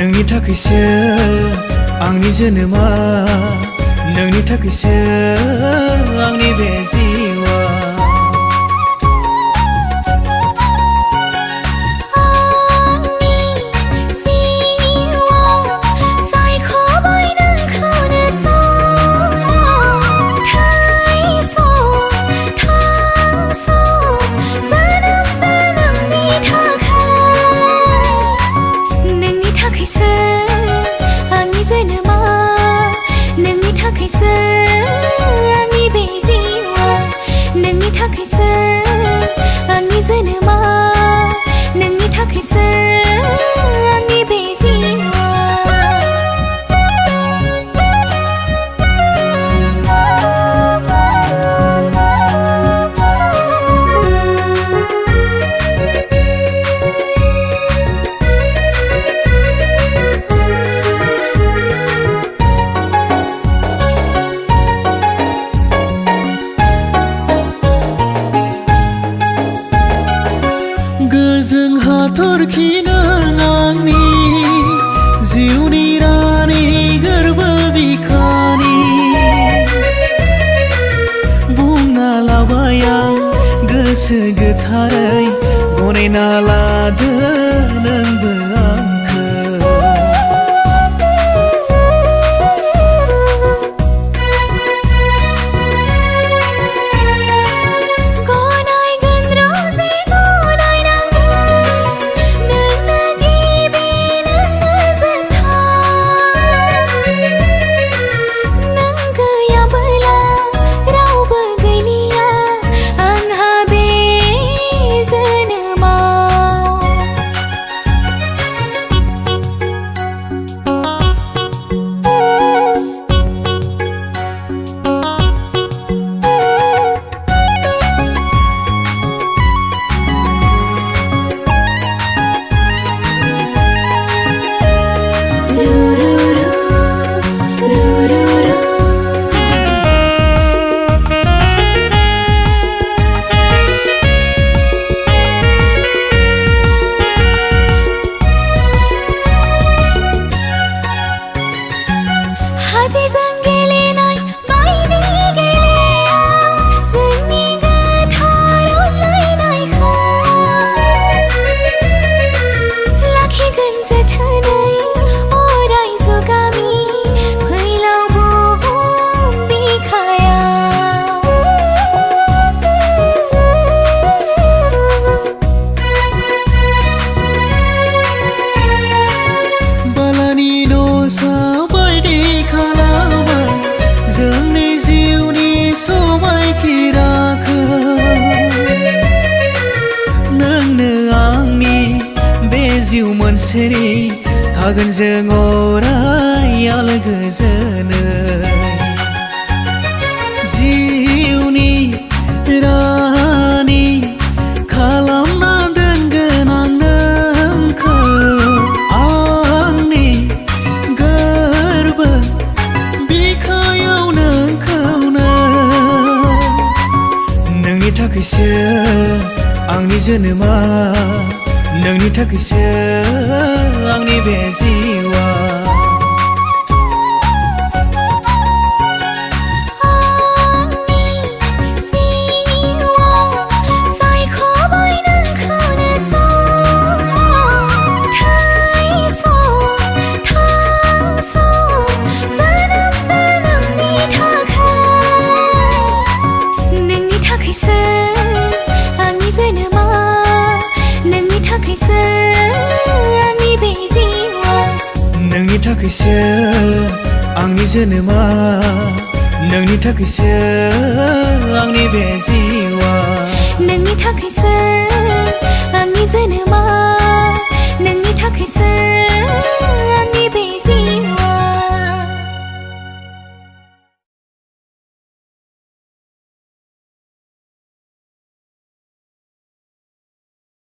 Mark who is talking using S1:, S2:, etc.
S1: नोंनि थाखायसो आंनि जोनोमा, नोंनि थाखायसो आंनि बे जिउआ।
S2: गोजों हाथरखि नों आंनि जिउनि रानि गोरबो बिखानि। बुंना लाबाय आं गोसो गोथारै, गनायना लादो नोंबो आंखौ।
S1: जिउ मोनसेनि थागोन जों अराय आलो गोजोनै। जिउनि रानि खालामना दोनगोन आं नोंखौ, आंनि गोरबो बिखायाव नोंखौनो। नोंनि थाखायसो आंनि जोनोमा, नोंनि थाखायसो आंनि बे जिउआ। नोंनि थाखायसो आंनि जोनोमा, नोंनि थाखायसो आंनि बे जिउआ।
S3: नोंनि थाखायसो आंनि जोनोमा।